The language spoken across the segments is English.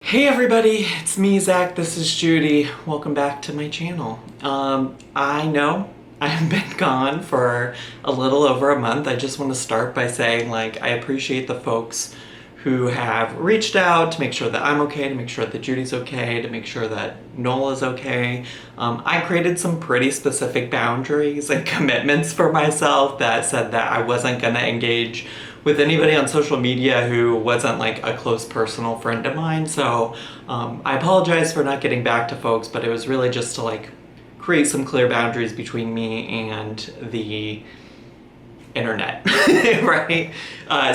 Hey everybody, it's me, Zach. This is Judy. Welcome back to my channel. I know I have been gone for a little over a month. I just want to start by saying, I appreciate the folks who have reached out to make sure that I'm okay, to make sure that Judy's okay, to make sure that Nola's okay. I created some pretty specific boundaries and commitments for myself that said that I wasn't gonna engage with anybody on social media who wasn't a close personal friend of mine. So I apologize for not getting back to folks, but it was really just to create some clear boundaries between me and the internet, right?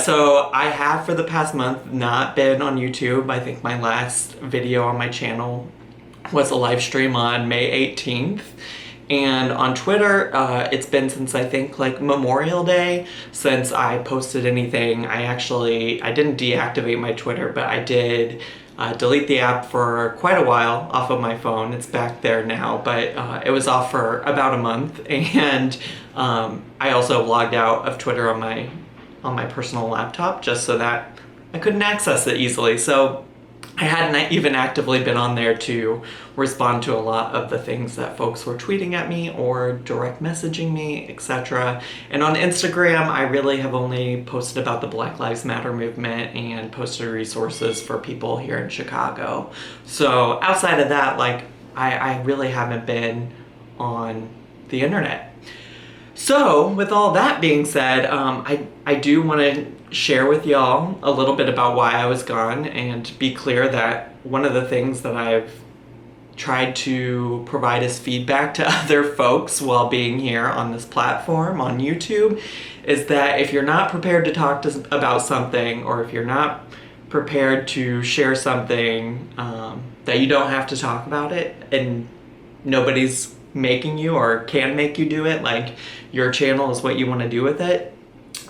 So I have for the past month not been on YouTube. I think my last video on my channel was a live stream on May 18th. And on Twitter, it's been since I think Memorial Day since I posted anything. I didn't deactivate my Twitter, but I did delete the app for quite a while off of my phone. It's back there now, but it was off for about a month. And I also logged out of Twitter on my personal laptop just so that I couldn't access it easily. So I hadn't even actively been on there to respond to a lot of the things that folks were tweeting at me or direct messaging me, etc. And on Instagram, I really have only posted about the Black Lives Matter movement and posted resources for people here in Chicago. So outside of that, I really haven't been on the internet. So with all that being said, I do want to share with y'all a little bit about why I was gone and be clear that one of the things that I've tried to provide as feedback to other folks while being here on this platform on YouTube is that if you're not prepared to talk about something, or if you're not prepared to share something, that you don't have to talk about it and nobody's making you or can make you do it. Your channel is what you want to do with it.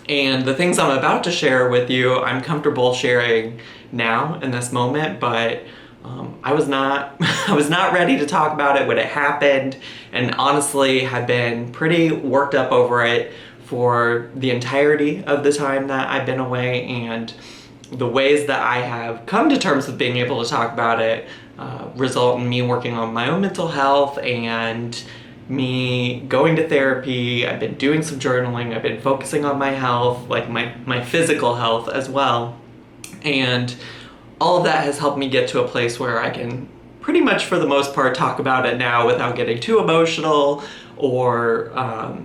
And the things I'm about to share with you, I'm comfortable sharing now in this moment, but I was not ready to talk about it when it happened, and honestly had been pretty worked up over it for the entirety of the time that I've been away. And the ways that I have come to terms with being able to talk about it result in me working on my own mental health and me going to therapy. I've been doing some journaling. I've been focusing on my health, my physical health as well. And all of that has helped me get to a place where I can pretty much for the most part talk about it now without getting too emotional or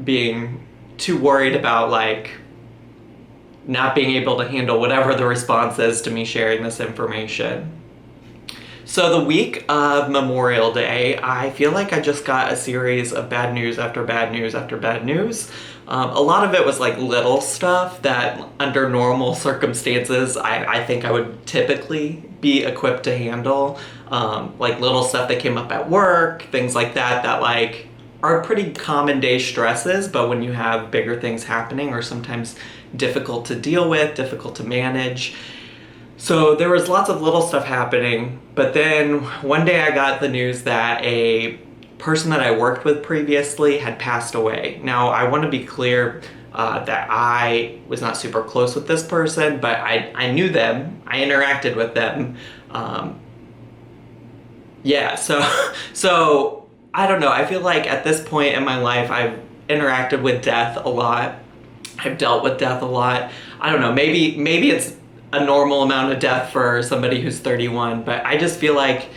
being too worried about not being able to handle whatever the response is to me sharing this information. So the week of Memorial Day, I feel like I just got a series of bad news after bad news after bad news. A lot of it was little stuff that under normal circumstances I think I would typically be equipped to handle. Little stuff that came up at work, things like that are pretty common day stresses, but when you have bigger things happening are sometimes difficult to deal with, difficult to manage. So there was lots of little stuff happening, but then one day I got the news that a person that I worked with previously had passed away. Now, I want to be clear that I was not super close with this person, but I knew them, I interacted with them. So I don't know, I feel like at this point in my life, I've interacted with death a lot. I've dealt with death a lot. I don't know, maybe it's a normal amount of death for somebody who's 31, but I just feel like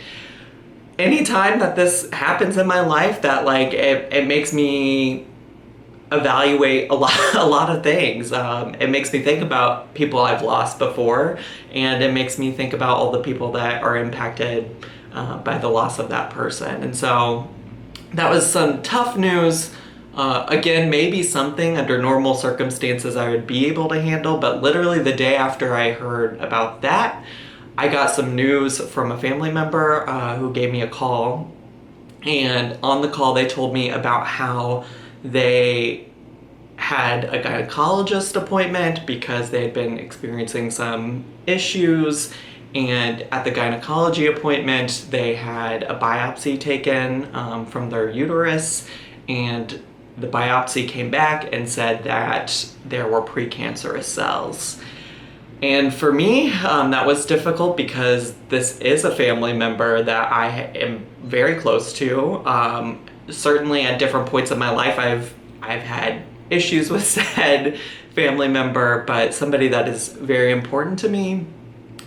anytime that this happens in my life that it makes me evaluate a lot of things. It makes me think about people I've lost before, and it makes me think about all the people that are impacted by the loss of that person. And so that was some tough news. Again, maybe something under normal circumstances I would be able to handle, but literally the day after I heard about that, I got some news from a family member who gave me a call. And on the call, they told me about how they had a gynecologist appointment because they had been experiencing some issues. And at the gynecology appointment, they had a biopsy taken from their uterus, and the biopsy came back and said that there were precancerous cells. And for me, that was difficult because this is a family member that I am very close to. Certainly at different points in my life, I've had issues with said family member, but somebody that is very important to me,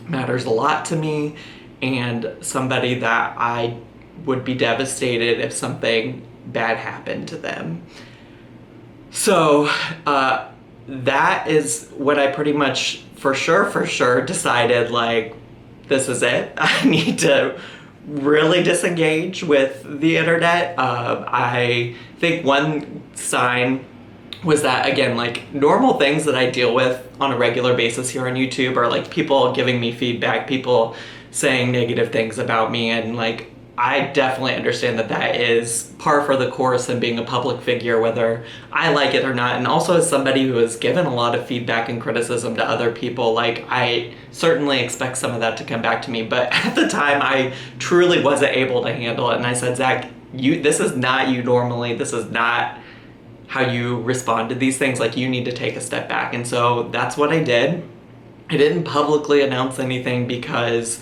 matters a lot to me, and somebody that I would be devastated if something bad happened to them. So that is what I pretty much for sure decided, like, this is it. I need to really disengage with the internet. I think one sign was that, again, like, normal things that I deal with on a regular basis here on YouTube are like people giving me feedback, people saying negative things about me, and like, I definitely understand that that is par for the course in being a public figure, whether I like it or not. And also, as somebody who has given a lot of feedback and criticism to other people, like, I certainly expect some of that to come back to me. But at the time, I truly wasn't able to handle it. And I said, Zach, this is not you normally. This is not how you respond to these things. Like, you need to take a step back. And so that's what I did. I didn't publicly announce anything because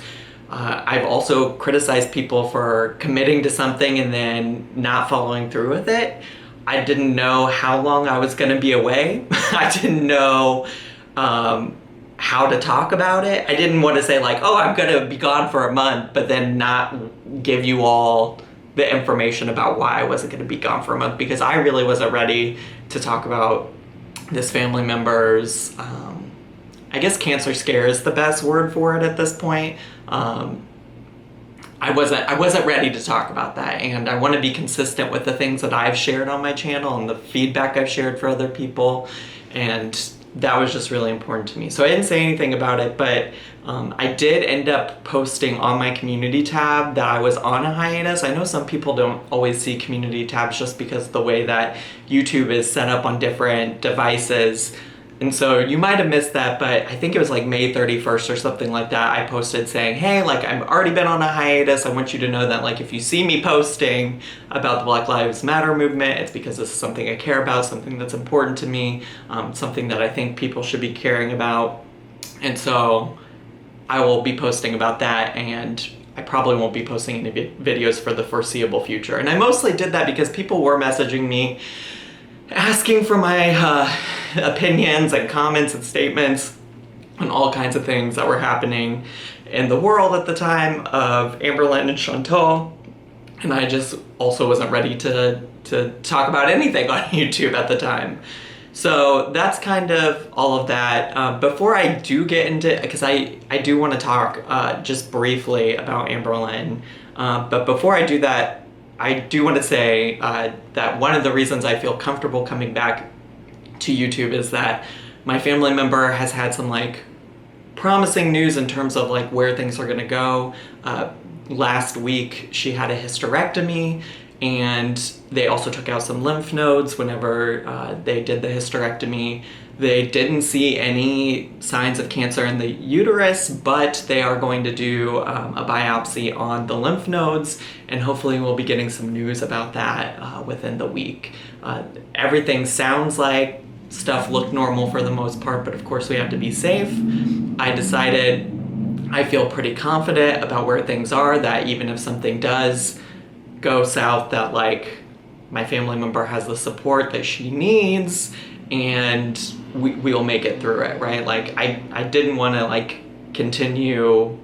I've also criticized people for committing to something and then not following through with it. I didn't know how long I was going to be away. I didn't know how to talk about it. I didn't want to say, like, oh, I'm going to be gone for a month, but then not give you all the information about why I wasn't going to be gone for a month, because I really wasn't ready to talk about this family member's I guess cancer scare is the best word for it at this point. I wasn't ready to talk about that, and I want to be consistent with the things that I've shared on my channel and the feedback I've shared for other people, and that was just really important to me. So I didn't say anything about it, but I did end up posting on my community tab that I was on a hiatus. I know some people don't always see community tabs just because of the way that YouTube is set up on different devices. And so you might have missed that, but I think it was like May 31st or something like that. I posted saying, hey, like, I've already been on a hiatus. I want you to know that, like, if you see me posting about the Black Lives Matter movement, it's because this is something I care about, something that's important to me, something that I think people should be caring about. And so I will be posting about that, and I probably won't be posting any videos for the foreseeable future. And I mostly did that because people were messaging me asking for my opinions and comments and statements on all kinds of things that were happening in the world at the time of Amberlynn and Chantal. And I just also wasn't ready to talk about anything on YouTube at the time. So that's kind of all of that. Before I do get into, because I do want to talk just briefly about Amberlynn, but before I do that, I do want to say that one of the reasons I feel comfortable coming back to YouTube is that my family member has had some, like, promising news in terms of, like, where things are going to go. Last week she had a hysterectomy, and they also took out some lymph nodes whenever they did the hysterectomy. They didn't see any signs of cancer in the uterus, but they are going to do a biopsy on the lymph nodes, and hopefully we'll be getting some news about that within the week. Everything sounds like stuff looked normal for the most part, but of course we have to be safe. I decided I feel pretty confident about where things are, that even if something does go south, that, like, my family member has the support that she needs, and we'll make it through it, right? Like, I didn't want to, like, continue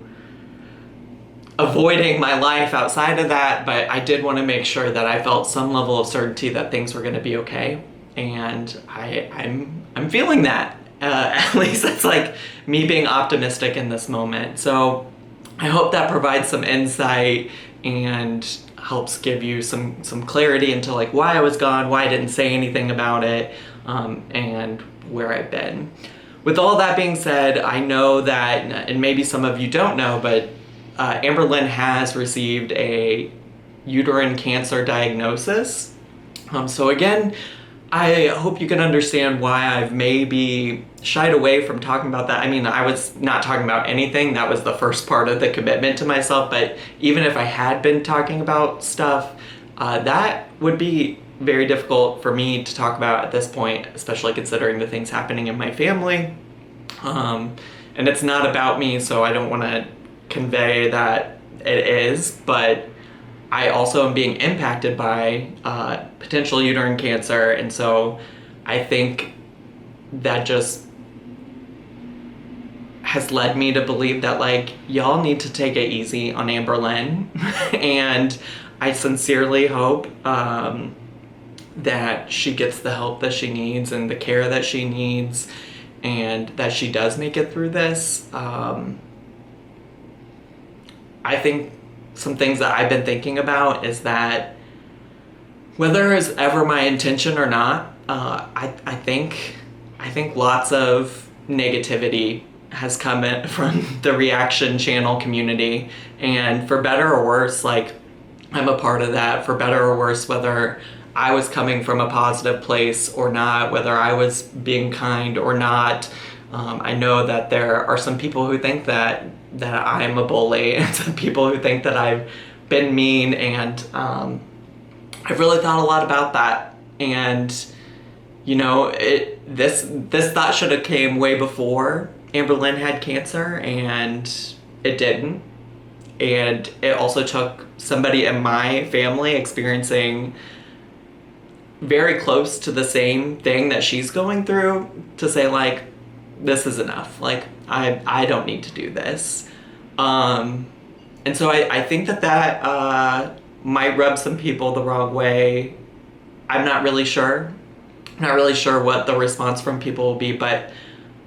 avoiding my life outside of that, but I did want to make sure that I felt some level of certainty that things were going to be okay, and I'm feeling that. At least that's, like, me being optimistic in this moment. So I hope that provides some insight and helps give you some clarity into, like, why I was gone, why I didn't say anything about it, and where I've been. With all that being said, I know that, and maybe some of you don't know, but Amberlynn has received a uterine cancer diagnosis. So again, I hope you can understand why I've maybe shied away from talking about that. I mean, I was not talking about anything. That was the first part of the commitment to myself. But even if I had been talking about stuff, that would be very difficult for me to talk about at this point, especially considering the things happening in my family. And and it's not about me, so I don't want to convey that it is, but I also am being impacted by potential uterine cancer, and so I think that just has led me to believe that, like, y'all need to take it easy on Amberlynn. And I sincerely hope that she gets the help that she needs and the care that she needs, and that she does make it through this. I think some things that I've been thinking about is that whether it's ever my intention or not, I think lots of negativity has come in from the reaction channel community, and for better or worse, like, I'm a part of that. For better or worse, whether I was coming from a positive place or not, whether I was being kind or not. I know that there are some people who think that I'm a bully, and some people who think that I've been mean, and I've really thought a lot about that. And you know, this thought should have came way before Amberlynn had cancer, and it didn't. And it also took somebody in my family experiencing very close to the same thing that she's going through to say, like, this is enough. Like, I don't need to do this. And so I think that might rub some people the wrong way. I'm not really sure. Not really sure what the response from people will be, but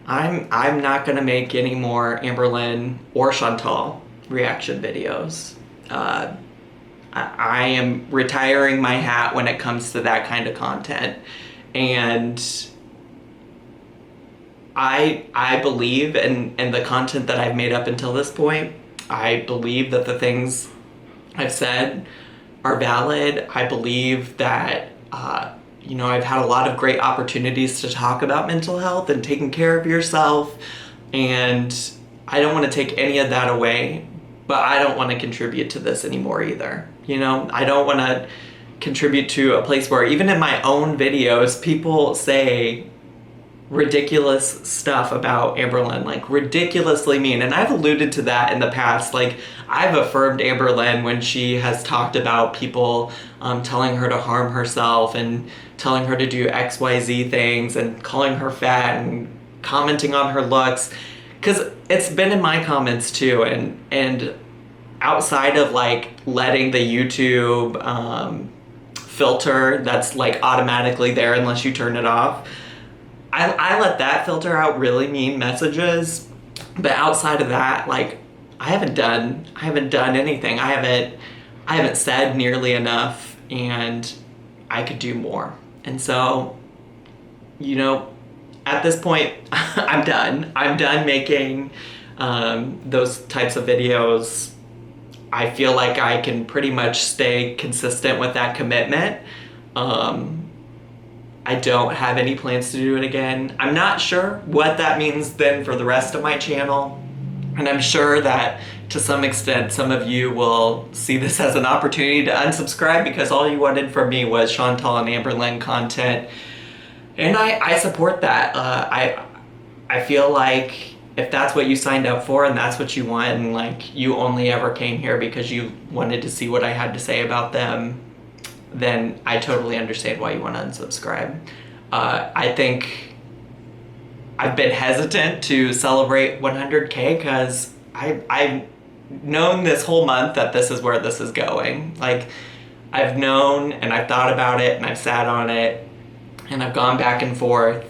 I'm not gonna make any more Amberlynn or Chantal reaction videos. I am retiring my hat when it comes to that kind of content, and I believe in the content that I've made up until this point. I believe that the things I've said are valid. I believe that you know, I've had a lot of great opportunities to talk about mental health and taking care of yourself, and I don't want to take any of that away, but I don't want to contribute to this anymore either. You know, I don't want to contribute to a place where even in my own videos, people say ridiculous stuff about Amberlynn, like ridiculously mean. And I've alluded to that in the past. Like, I've affirmed Amberlynn when she has talked about people telling her to harm herself and telling her to do XYZ things and calling her fat and commenting on her looks, because it's been in my comments too. And outside of like letting the YouTube filter that's like automatically there unless you turn it off, I let that filter out really mean messages. But outside of that, like, I haven't done anything. I haven't said nearly enough, and I could do more. And so, you know, at this point, I'm done making those types of videos. I feel like I can pretty much stay consistent with that commitment. I don't have any plans to do it again. I'm not sure what that means then for the rest of my channel. And I'm sure that to some extent, some of you will see this as an opportunity to unsubscribe because all you wanted from me was Chantal and Amberlynn content. And I support that. I feel like if that's what you signed up for and that's what you want, and like you only ever came here because you wanted to see what I had to say about them, then I totally understand why you want to unsubscribe. I think I've been hesitant to celebrate 100K because I've known this whole month that this is where this is going. Like, I've known and I've thought about it and I've sat on it and I've gone back and forth,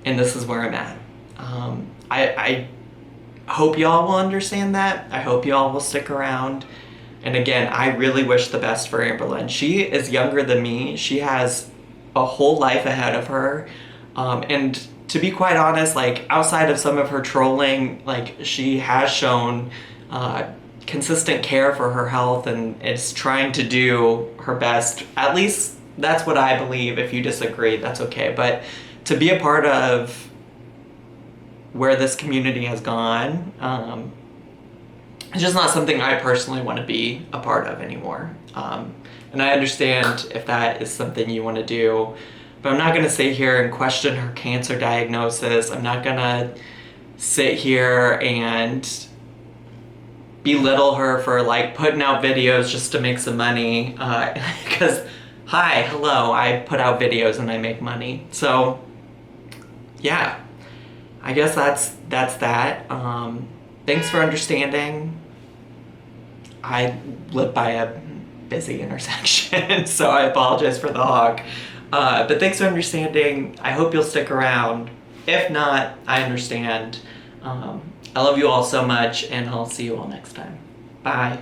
and this is where I'm at. I hope y'all will understand that. I hope y'all will stick around. And again, I really wish the best for Amberlynn. She is younger than me. She has a whole life ahead of her. And to be quite honest, like, outside of some of her trolling, like, she has shown consistent care for her health and is trying to do her best. At least that's what I believe. If you disagree, that's okay. But to be a part of where this community has gone, it's just not something I personally want to be a part of anymore. And I understand if that is something you want to do, but I'm not going to sit here and question her cancer diagnosis. I'm not going to sit here and belittle her for like putting out videos just to make some money, because hello, I put out videos and I make money. So yeah, I guess that's that. Thanks for understanding. I live by a busy intersection, so I apologize for the hog. But thanks for understanding. I hope you'll stick around. If not, I understand. I love you all so much, and I'll see you all next time. Bye.